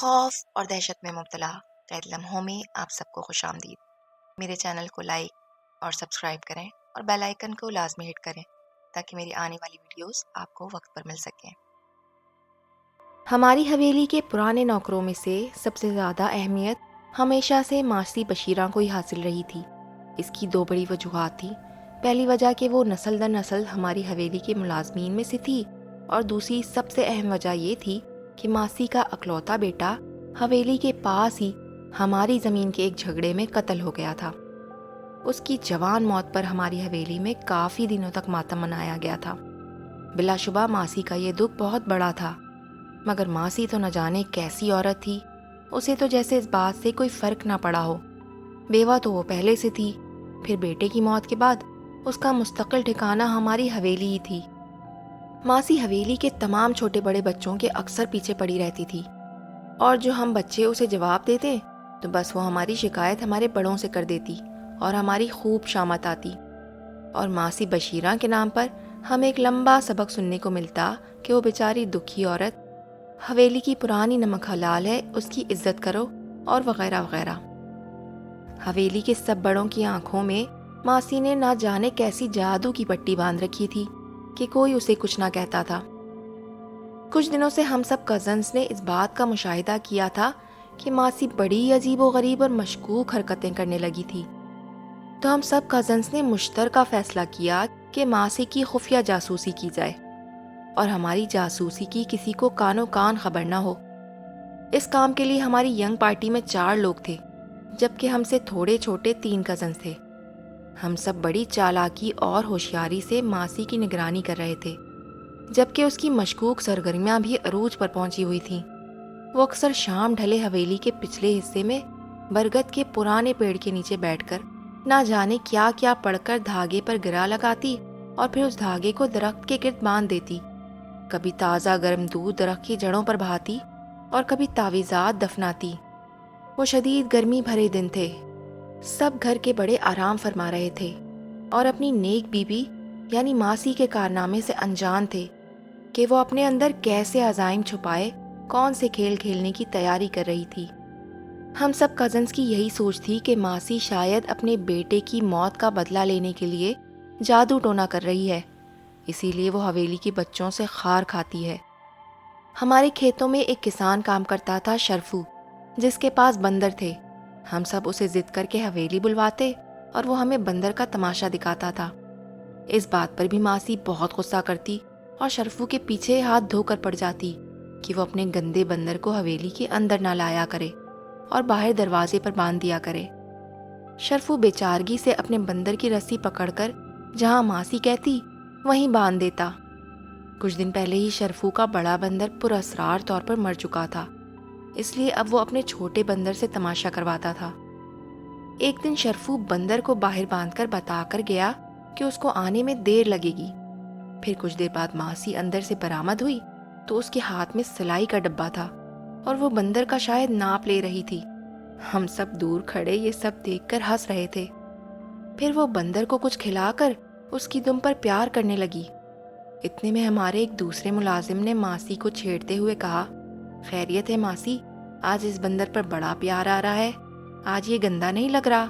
خوف اور دہشت میں مبتلا قید لمحوں میں آپ سب کو خوش آمدید۔ میرے چینل کو لائک اور سبسکرائب کریں اور بیل آئیکن کو لازمی ہٹ کریں تاکہ میری آنے والی ویڈیوز آپ کو وقت پر مل سکیں۔ ہماری حویلی کے پرانے نوکروں میں سے سب سے زیادہ اہمیت ہمیشہ سے ماسی بشیرہ کو ہی حاصل رہی تھی۔ اس کی دو بڑی وجوہات تھیں۔ پہلی وجہ کہ وہ نسل در نسل ہماری حویلی کے ملازمین میں سے تھی، اور دوسری سب سے اہم وجہ یہ تھی کہ ماسی کا اکلوتا بیٹا حویلی کے پاس ہی ہماری زمین کے ایک جھگڑے میں قتل ہو گیا تھا۔ اس کی جوان موت پر ہماری حویلی میں کافی دنوں تک ماتم منایا گیا تھا۔ بلا شبہ ماسی کا یہ دکھ بہت بڑا تھا، مگر ماسی تو نہ جانے کیسی عورت تھی، اسے تو جیسے اس بات سے کوئی فرق نہ پڑا ہو۔ بیوہ تو وہ پہلے سے تھی، پھر بیٹے کی موت کے بعد اس کا مستقل ٹھکانہ ہماری حویلی ہی تھی۔ ماسی حویلی کے تمام چھوٹے بڑے بچوں کے اکثر پیچھے پڑی رہتی تھی، اور جو ہم بچے اسے جواب دیتے تو بس وہ ہماری شکایت ہمارے بڑوں سے کر دیتی اور ہماری خوب شامت آتی، اور ماسی بشیرہ کے نام پر ہمیں ایک لمبا سبق سننے کو ملتا کہ وہ بیچاری دکھی عورت حویلی کی پرانی نمک حلال ہے، اس کی عزت کرو، اور وغیرہ وغیرہ۔ حویلی کے سب بڑوں کی آنکھوں میں ماسی نے نہ جانے کیسی جادو کی پٹی باندھ رکھی تھی کہ کوئی اسے کچھ نہ کہتا تھا۔ کچھ دنوں سے ہم سب کزنز نے اس بات کا مشاہدہ کیا تھا کہ ماسی بڑی عجیب و غریب اور مشکوک حرکتیں کرنے لگی تھی، تو ہم سب کزنز نے مشترکہ فیصلہ کیا کہ ماسی کی خفیہ جاسوسی کی جائے، اور ہماری جاسوسی کی کسی کو کانوں کان خبر نہ ہو۔ اس کام کے لیے ہماری ینگ پارٹی میں 4 لوگ تھے، جبکہ ہم سے تھوڑے چھوٹے 3 کزنز تھے۔ ہم سب بڑی چالاکی اور ہوشیاری سے ماسی کی نگرانی کر رہے تھے، جبکہ اس کی مشکوک سرگرمیاں بھی عروج پر پہنچی ہوئی تھیں۔ وہ اکثر شام ڈھلے حویلی کے پچھلے حصے میں برگد کے پرانے پیڑ کے نیچے بیٹھ کر نہ جانے کیا کیا پڑھ کر دھاگے پر گرا لگاتی اور پھر اس دھاگے کو درخت کے گرد باندھ دیتی۔ کبھی تازہ گرم دودھ درخت کی جڑوں پر بہاتی اور کبھی تعویذات دفناتی۔ وہ شدید گرمی بھرے دن تھے، سب گھر کے بڑے آرام فرما رہے تھے اور اپنی نیک بیوی یعنی ماسی کے کارنامے سے انجان تھے کہ وہ اپنے اندر کیسے عزائم چھپائے کون سے کھیل کھیلنے کی تیاری کر رہی تھی۔ ہم سب کزنز کی یہی سوچ تھی کہ ماسی شاید اپنے بیٹے کی موت کا بدلہ لینے کے لیے جادو ٹونا کر رہی ہے، اسی لیے وہ حویلی کے بچوں سے خار کھاتی ہے۔ ہمارے کھیتوں میں ایک کسان کام کرتا تھا، شرفو، جس کے پاس بندر تھے۔ ہم سب اسے ضد کر کے حویلی بلواتے اور وہ ہمیں بندر کا تماشا دکھاتا تھا۔ اس بات پر بھی ماسی بہت غصہ کرتی اور شرفو کے پیچھے ہاتھ دھو کر پڑ جاتی کہ وہ اپنے گندے بندر کو حویلی کے اندر نہ لایا کرے اور باہر دروازے پر باندھ دیا کرے۔ شرفو بیچارگی سے اپنے بندر کی رسی پکڑ کر جہاں ماسی کہتی وہیں باندھ دیتا۔ کچھ دن پہلے ہی شرفو کا بڑا بندر پراسرار طور پر مر چکا تھا، اس لیے اب وہ اپنے چھوٹے بندر سے تماشا کرواتا تھا۔ ایک دن شرفو بندر کو باہر باندھ کر بتا کر گیا کہ اس کو آنے میں دیر لگے گی۔ پھر کچھ دیر بعد ماسی اندر سے برآمد ہوئی تو اس کے ہاتھ میں سلائی کا ڈبہ تھا اور وہ بندر کا شاید ناپ لے رہی تھی۔ ہم سب دور کھڑے یہ سب دیکھ کر ہنس رہے تھے۔ پھر وہ بندر کو کچھ کھلا کر اس کی دم پر پیار کرنے لگی۔ اتنے میں ہمارے ایک دوسرے ملازم نے ماسی کو چھیڑتے ہوئے کہا، خیریت ہے ماسی، آج اس بندر پر بڑا پیار آ رہا ہے، آج یہ گندا نہیں لگ رہا۔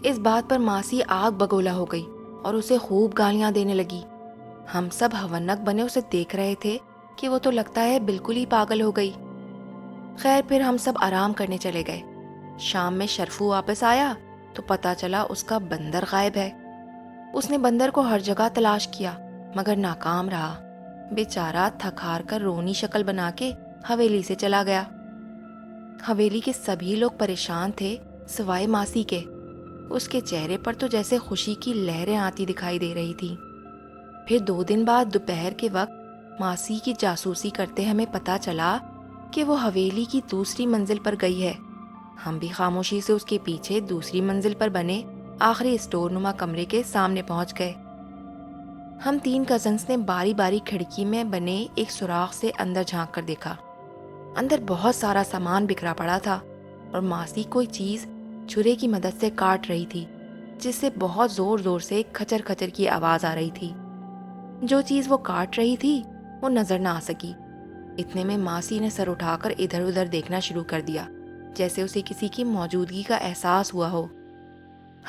اس بات پر ماسی آگ بگولا ہو گئی اور اسے خوب گالیاں دینے لگی۔ ہم سب ہونک بنے اسے دیکھ رہے تھے کہ وہ تو لگتا ہے بالکل ہی پاگل ہو گئی۔ خیر پھر ہم سب آرام کرنے چلے گئے۔ شام میں شرفو واپس آیا تو پتا چلا اس کا بندر غائب ہے۔ اس نے بندر کو ہر جگہ تلاش کیا مگر ناکام رہا۔ بیچارہ تھک ہار کر رونی شکل بنا کے حویلی سے چلا گیا۔ حویلی کے سبھی لوگ پریشان تھے سوائے ماسی کے۔ اس کے چہرے پر تو جیسے خوشی کی لہریں آتی دکھائی دے رہی تھی۔ پھر 2 دن بعد دوپہر کے وقت ماسی کی جاسوسی کرتے ہمیں پتا چلا کہ وہ حویلی کی دوسری منزل پر گئی ہے۔ ہم بھی خاموشی سے اس کے پیچھے دوسری منزل پر بنے آخری اسٹور نما کمرے کے سامنے پہنچ گئے۔ ہم 3 کزنز نے باری باری کھڑکی میں بنے ایک سوراخ سے اندر جھانک کر دیکھا۔ اندر بہت سارا سامان بکھرا پڑا تھا اور ماسی کوئی چیز چھرے کی مدد سے کاٹ رہی تھی، جس سے بہت زور زور سے کھچر کھچر کی آواز آ رہی تھی۔ جو چیز وہ کاٹ رہی تھی وہ نظر نہ آ سکی، اتنے میں ماسی نے سر اٹھا کر ادھر ادھر دیکھنا شروع کر دیا، جیسے اسے کسی کی موجودگی کا احساس ہوا ہو۔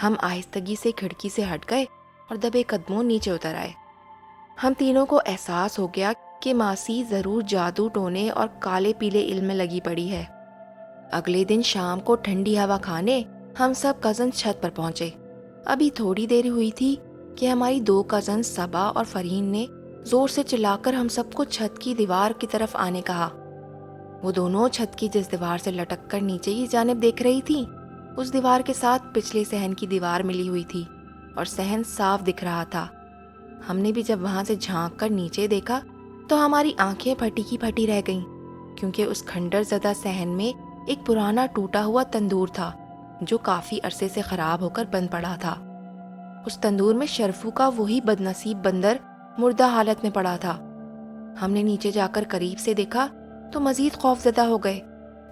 ہم آہستگی سے کھڑکی سے ہٹ گئے اور دبے قدموں نیچے اتر آئے۔ ہم تینوں کو احساس ہو گیا کہ ماسی ضرور جادو ٹونے اور کالے پیلے علم میں لگی پڑی ہے۔ اگلے دن شام کو ٹھنڈی ہوا کھانے ہم سب کزن چھت پر پہنچے۔ ابھی تھوڑی دیر ہوئی تھی کہ ہماری 2 کزن صبا اور فرین نے زور سے چلا کر ہم سب کو چھت کی دیوار کی طرف آنے کہا۔ وہ دونوں چھت کی جس دیوار سے لٹک کر نیچے کی جانب دیکھ رہی تھی، اس دیوار کے ساتھ پچھلے صحن کی دیوار ملی ہوئی تھی اور صحن صاف دکھ رہا تھا۔ ہم نے بھی جب وہاں سے جھانک کر نیچے دیکھا تو ہماری آنکھیں پھٹی کی پھٹی رہ گئیں، کیونکہ اس کھنڈر زدہ صحن میں ایک پرانا ٹوٹا ہوا تندور تھا جو کافی عرصے سے خراب ہو کر بند پڑا تھا۔ اس تندور میں شرفو کا وہی بد نصیب بندر مردہ حالت میں پڑا تھا۔ ہم نے نیچے جا کر قریب سے دیکھا تو مزید خوف زدہ ہو گئے،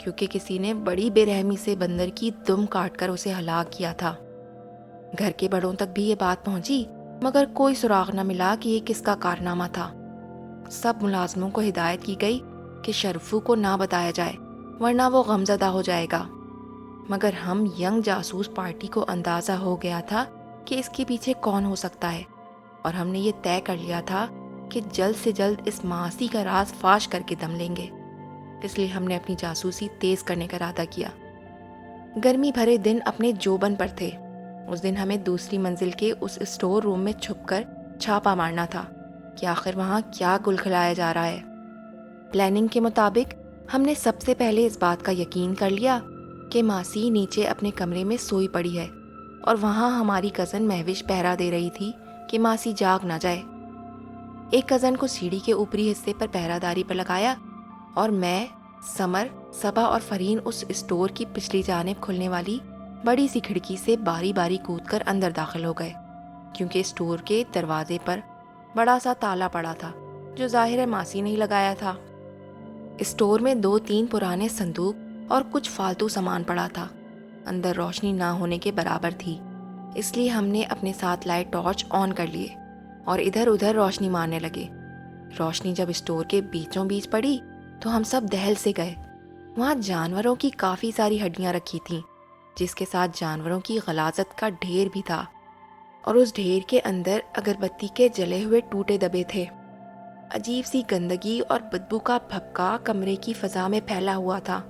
کیونکہ کسی نے بڑی بے رحمی سے بندر کی دم کاٹ کر اسے ہلاک کیا تھا۔ گھر کے بڑوں تک بھی یہ بات پہنچی، مگر کوئی سراغ نہ ملا کہ یہ کس کا کارنامہ تھا۔ سب ملازموں کو ہدایت کی گئی کہ شرفو کو نہ بتایا جائے، ورنہ وہ غمزدہ ہو جائے گا۔ مگر ہم ینگ جاسوس پارٹی کو اندازہ ہو گیا تھا کہ اس کے پیچھے کون ہو سکتا ہے، اور ہم نے یہ طے کر لیا تھا کہ جلد سے جلد اس ماسی کا راز فاش کر کے دم لیں گے۔ اس لیے ہم نے اپنی جاسوسی تیز کرنے کا ارادہ کیا۔ گرمی بھرے دن اپنے جوبن پر تھے۔ اس دن ہمیں دوسری منزل کے اس اسٹور روم میں چھپ کر چھاپا مارنا تھا کہ آخر وہاں کیا گل کھلایا جا رہا ہے۔ پلاننگ کے مطابق ہم نے سب سے پہلے اس بات کا یقین کر لیا کہ ماسی نیچے اپنے کمرے میں سوئی پڑی ہے، اور وہاں ہماری کزن مہوش پہرا دے رہی تھی کہ ماسی جاگ نہ جائے۔ ایک کزن کو سیڑھی کے اوپری حصے پر پہرا داری پر لگایا، اور میں، سمر، صبا اور فرین اس اسٹور کی پچھلی جانب کھلنے والی بڑی سی کھڑکی سے باری باری کود کر اندر داخل ہو گئے، کیونکہ اسٹور کے دروازے پر بڑا سا تالا پڑا تھا جو ظاہر ہے ماسی نے ہی لگایا تھا۔ اسٹور میں 2-3 پرانے صندوق اور کچھ فالتو سامان پڑا تھا۔ اندر روشنی نہ ہونے کے برابر تھی، اس لیے ہم نے اپنے ساتھ لائے ٹارچ آن کر لیے اور ادھر ادھر روشنی مارنے لگے۔ روشنی جب اسٹور کے بیچوں بیچ پڑی تو ہم سب دہل سے گئے۔ وہاں جانوروں کی کافی ساری ہڈیاں رکھی تھیں، جس کے ساتھ جانوروں کی غلاظت کا ڈھیر بھی تھا، اور اس ڈھیر کے اندر اگربتی کے جلے ہوئے ٹوٹے دبے تھے۔ عجیب سی گندگی اور بدبو کا بھپکا کمرے کی فضا میں پھیلا ہوا تھا۔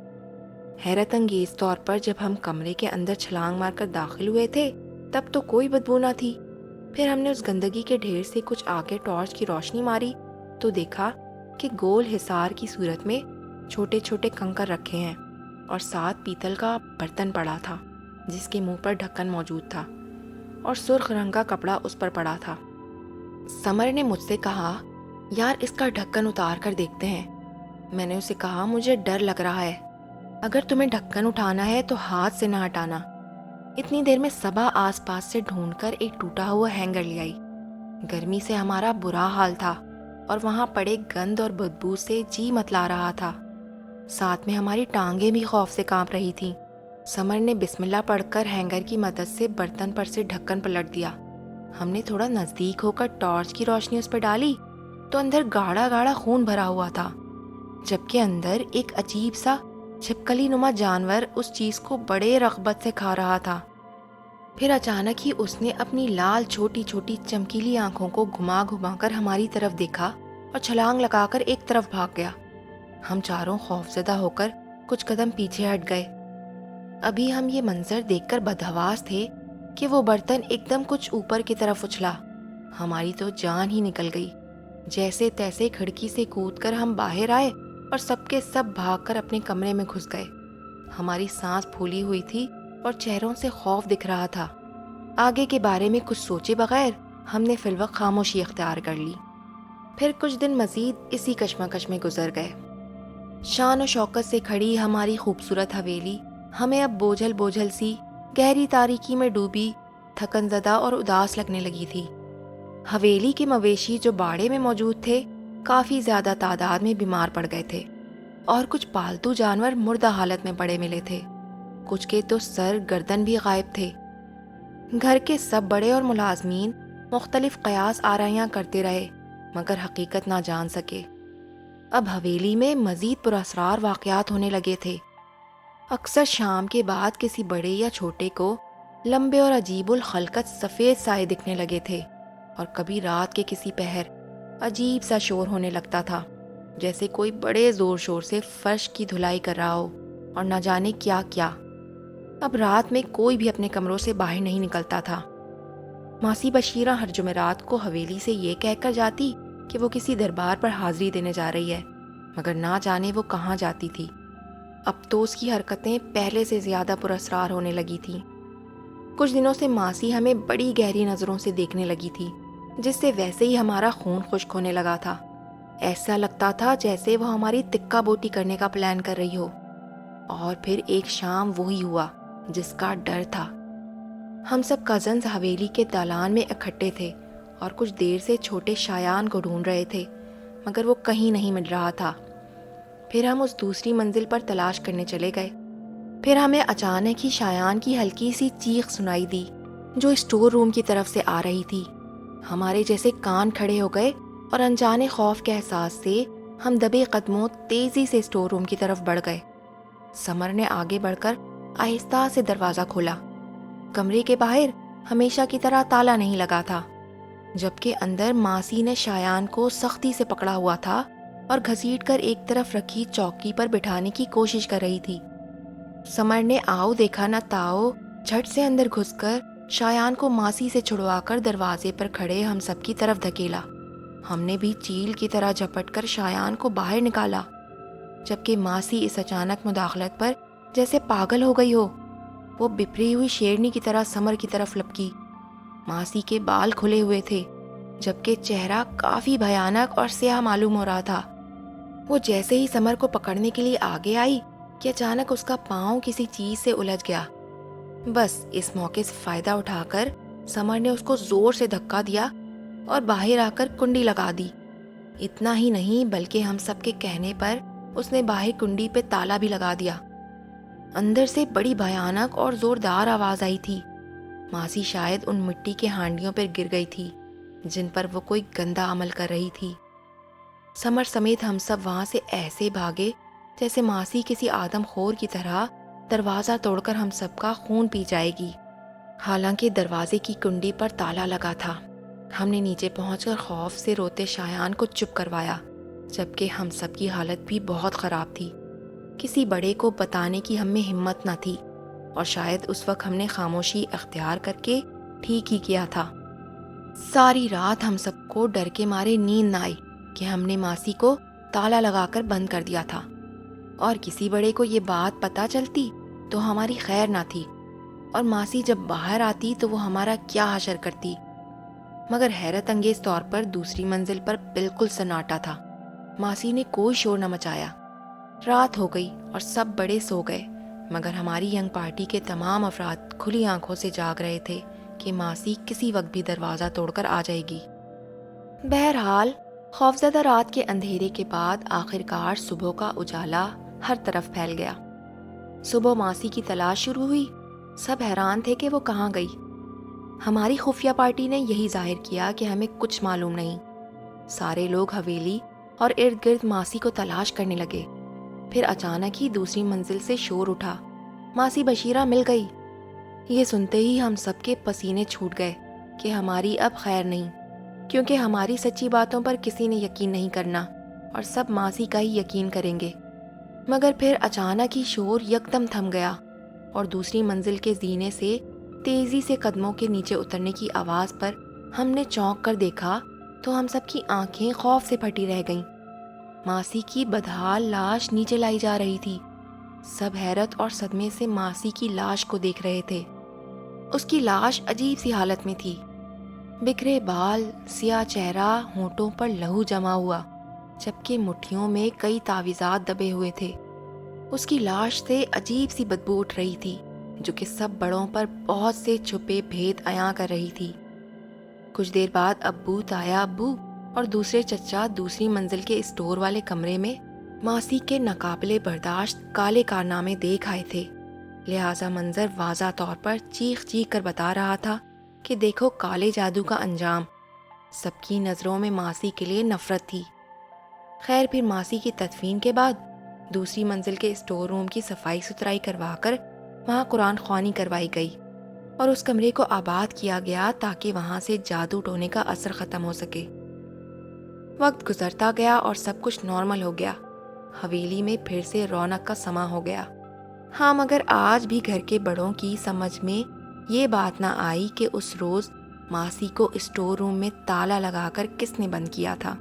حیرت انگیز طور پر جب ہم کمرے کے اندر چھلانگ مار کر داخل ہوئے تھے تب تو کوئی بدبو نہ تھی۔ پھر ہم نے اس گندگی کے ڈھیر سے کچھ آگے ٹارچ کی روشنی ماری تو دیکھا کہ گول حصار کی صورت میں چھوٹے چھوٹے کنکر رکھے ہیں، اور ساتھ پیتل کا برتن پڑا تھا جس کے منہ پر ڈھکن موجود تھا اور سرخ رنگ کا کپڑا اس پر پڑا تھا۔ سمر نے مجھ سے کہا، یار اس کا ڈھکن اتار کر دیکھتے ہیں۔ میں نے اسے کہا، مجھے ڈر لگ رہا ہے، اگر تمہیں ڈھکن اٹھانا ہے تو ہاتھ سے نہ ہٹانا۔ اتنی دیر میں صبا آس پاس سے ڈھونڈ کر ایک ٹوٹا ہوا ہینگر لے آئی۔ گرمی سے ہمارا برا حال تھا اور وہاں پڑے گند اور بدبو سے جی متلا رہا تھا، ساتھ میں ہماری ٹانگیں بھی خوف سے کانپ رہی تھیں۔ سمر نے بسم اللہ پڑھ کر ہینگر کی مدد سے برتن پر سے ڈھکن پلٹ دیا۔ ہم نے تھوڑا نزدیک ہو کر ٹارچ کی روشنی اس پر ڈالی تو اندر گاڑھا گاڑھا خون بھرا ہوا تھا، جبکہ اندر ایک عجیب سا چھپکلی نما جانور اس چیز کو بڑے رغبت سے کھا رہا تھا۔ پھر اچانک ہی اس نے اپنی لال چھوٹی چھوٹی چمکیلی آنکھوں کو گھما گھما کر ہماری طرف دیکھا اور چھلانگ لگا کر ایک طرف بھاگ گیا۔ ہم چاروں خوفزدہ ہو کر کچھ قدم پیچھے ہٹ گئے۔ ابھی ہم یہ منظر دیکھ کر بدحواس تھے کہ وہ برتن ایک دم کچھ اوپر کی طرف اچھلا۔ ہماری تو جان ہی نکل گئی۔ جیسے تیسے کھڑکی سے کود کر ہم باہر آئے اور سب کے سب بھاگ کر اپنے کمرے میں گھس گئے۔ ہماری سانس پھولی ہوئی تھی اور چہروں سے خوف دکھ رہا تھا۔ آگے کے بارے میں کچھ سوچے بغیر ہم نے فی الوقت خاموشی اختیار کر لی۔ پھر کچھ دن مزید اسی کشمکش میں گزر گئے۔ شان و شوکت سے کھڑی ہماری خوبصورت حویلی ہمیں اب بوجھل بوجھل سی گہری تاریکی میں ڈوبی، تھکن زدہ اور اداس لگنے لگی تھی۔ حویلی کے مویشی جو باڑے میں موجود تھے کافی زیادہ تعداد میں بیمار پڑ گئے تھے، اور کچھ پالتو جانور مردہ حالت میں پڑے ملے تھے۔ کچھ کے تو سر گردن بھی غائب تھے۔ گھر کے سب بڑے اور ملازمین مختلف قیاس آرائیاں کرتے رہے مگر حقیقت نہ جان سکے۔ اب حویلی میں مزید پراسرار واقعات ہونے لگے تھے۔ اکثر شام کے بعد کسی بڑے یا چھوٹے کو لمبے اور عجیب الخلقت سفید سائے دکھنے لگے تھے، اور کبھی رات کے کسی پہر عجیب سا شور ہونے لگتا تھا، جیسے کوئی بڑے زور شور سے فرش کی دھلائی کر رہا ہو اور نہ جانے کیا کیا۔ اب رات میں کوئی بھی اپنے کمروں سے باہر نہیں نکلتا تھا۔ ماسی بشیرہ ہر جمعرات کو حویلی سے یہ کہہ کر جاتی کہ وہ کسی دربار پر حاضری دینے جا رہی ہے، مگر نہ جانے وہ کہاں جاتی تھی۔ اب تو اس کی حرکتیں پہلے سے زیادہ پراسرار ہونے لگی تھیں۔ کچھ دنوں سے ماسی ہمیں بڑی گہری نظروں سے دیکھنے لگی تھی، جس سے ویسے ہی ہمارا خون خشک ہونے لگا تھا۔ ایسا لگتا تھا جیسے وہ ہماری تکہ بوٹی کرنے کا پلان کر رہی ہو۔ اور پھر ایک شام وہی ہوا جس کا ڈر تھا۔ ہم سب کزنز حویلی کے دالان میں اکٹھے تھے اور کچھ دیر سے چھوٹے شایان کو ڈھونڈ رہے تھے، مگر وہ کہیں نہیں مل رہا تھا۔ پھر ہم اس دوسری منزل پر تلاش کرنے چلے گئے۔ پھر ہمیں اچانک ہی شایان کی ہلکی سی چیخ سنائی دی جو اسٹور روم کی طرف سے آ رہی تھی۔ ہمارے جیسے کان کھڑے ہو گئے اور انجانے خوف کے احساس سے ہم دبے قدموں تیزی سے اسٹور روم کی طرف بڑھ گئے۔ سمر نے آگے بڑھ کر آہستہ سے دروازہ کھولا۔ کمرے کے باہر ہمیشہ کی طرح تالا نہیں لگا تھا، جبکہ اندر ماسی نے شایان کو سختی سے پکڑا ہوا تھا اور گھسیٹ کر ایک طرف رکھی چوکی پر بٹھانے کی کوشش کر رہی تھی۔ سمر نے آؤ دیکھا نہ تاؤ جھٹ سے اندر گھس کر شایان کو ماسی سے چھڑوا کر دروازے پر کھڑے ہم سب کی طرف دھکیلا۔ ہم نے بھی چیل کی طرح جھپٹ کر شایان کو باہر نکالا، جبکہ ماسی اس اچانک مداخلت پر جیسے پاگل ہو گئی ہو۔ وہ بپری ہوئی شیرنی کی طرح سمر کی طرف لپکی۔ ماسی کے بال کھلے ہوئے تھے، جبکہ چہرہ کافی بھیانک اور سیاہ معلوم ہو رہا تھا۔ وہ جیسے ہی سمر کو پکڑنے کے لیے آگے آئی کہ اچانک اس کا پاؤں کسی چیز سے الجھ گیا۔ بس اس موقع سے فائدہ اٹھا کر سمر نے اس کو زور سے دھکا دیا اور باہر آ کر کنڈی لگا دی۔ اتنا ہی نہیں بلکہ ہم سب کے کہنے پر اس نے باہر کنڈی پہ تالا بھی لگا دیا۔ اندر سے بڑی بھیانک اور زوردار آواز آئی تھی۔ ماسی شاید ان مٹی کے ہانڈیوں پر گر گئی تھی جن پر وہ کوئی گندا عمل کر رہی تھی۔ سمر سمیت ہم سب وہاں سے ایسے بھاگے جیسے ماسی کسی آدم خور کی طرح دروازہ توڑ کر ہم سب کا خون پی جائے گی۔ حالانکہ دروازے کی کنڈی پر تالا لگا تھا۔ ہم نے نیچے پہنچ کر خوف سے روتے شایان کو چپ کروایا، جبکہ ہم سب کی حالت بھی بہت خراب تھی۔ کسی بڑے کو بتانے کی ہم میں ہمت نہ تھی، اور شاید اس وقت ہم نے خاموشی اختیار کر کے ٹھیک ہی کیا تھا۔ ساری رات ہم سب کو ڈر کے مارے نیند نہ آئی کہ ہم نے ماسی کو تالا لگا کر بند کر دیا تھا، اور کسی بڑے کو یہ بات پتہ چلتی تو ہماری خیر نہ تھی، اور ماسی جب باہر آتی تو وہ ہمارا کیا حشر کرتی۔ مگر حیرت انگیز طور پر دوسری منزل پر بالکل سناٹا تھا۔ ماسی نے کوئی شور نہ مچایا۔ رات ہو گئی اور سب بڑے سو گئے، مگر ہماری ینگ پارٹی کے تمام افراد کھلی آنکھوں سے جاگ رہے تھے کہ ماسی کسی وقت بھی دروازہ توڑ کر آ جائے گی۔ بہرحال خوفزدہ رات کے اندھیرے کے بعد آخرکار صبح کا اجالا ہر طرف پھیل گیا۔ صبح ماسی کی تلاش شروع ہوئی۔ سب حیران تھے کہ وہ کہاں گئی۔ ہماری خفیہ پارٹی نے یہی ظاہر کیا کہ ہمیں کچھ معلوم نہیں۔ سارے لوگ حویلی اور ارد گرد ماسی کو تلاش کرنے لگے۔ پھر اچانک ہی دوسری منزل سے شور اٹھا، ماسی بشیرہ مل گئی۔ یہ سنتے ہی ہم سب کے پسینے چھوٹ گئے کہ ہماری اب خیر نہیں، کیونکہ ہماری سچی باتوں پر کسی نے یقین نہیں کرنا اور سب ماسی کا ہی یقین کریں گے۔ مگر پھر اچانک ہی شور یکدم تھم گیا اور دوسری منزل کے زینے سے تیزی سے قدموں کے نیچے اترنے کی آواز پر ہم نے چونک کر دیکھا تو ہم سب کی آنکھیں خوف سے پھٹی رہ گئیں۔ ماسی کی بدحال لاش نیچے لائی جا رہی تھی۔ سب حیرت اور صدمے سے ماسی کی لاش کو دیکھ رہے تھے۔ اس کی لاش عجیب سی حالت میں تھی، بکھرے بال، سیاہ چہرہ، ہونٹوں پر لہو جمع ہوا، جبکہ مٹھیوں میں کئی تعویذات دبے ہوئے تھے۔ اس کی لاش سے عجیب سی بدبو اٹھ رہی تھی جو کہ سب بڑوں پر بہت سے چھپے بھید عیاں کر رہی تھی۔ کچھ دیر بعد ابو، تایا ابو اور دوسرے چچا دوسری منزل کے اسٹور والے کمرے میں ماسی کے ناقابل برداشت کالے کارنامے دیکھ آئے تھے، لہٰذا منظر واضح طور پر چیخ چیخ کر بتا رہا تھا کہ دیکھو کالے جادو کا انجام۔ سب کی نظروں میں ماسی کے لیے نفرت تھی۔ خیر پھر ماسی کی تدفین کے بعد دوسری منزل کے اسٹور روم کی صفائی ستھرائی کروا کر وہاں قرآن خوانی کروائی گئی اور اس کمرے کو آباد کیا گیا تاکہ وہاں سے جادو ٹونے کا اثر ختم ہو سکے۔ وقت گزرتا گیا اور سب کچھ نارمل ہو گیا، حویلی میں پھر سے رونق کا سما ہو گیا۔ ہاں مگر آج بھی گھر کے بڑوں کی سمجھ میں یہ بات نہ آئی کہ اس روز ماسی کو اسٹور روم میں تالا لگا کر کس نے بند کیا تھا۔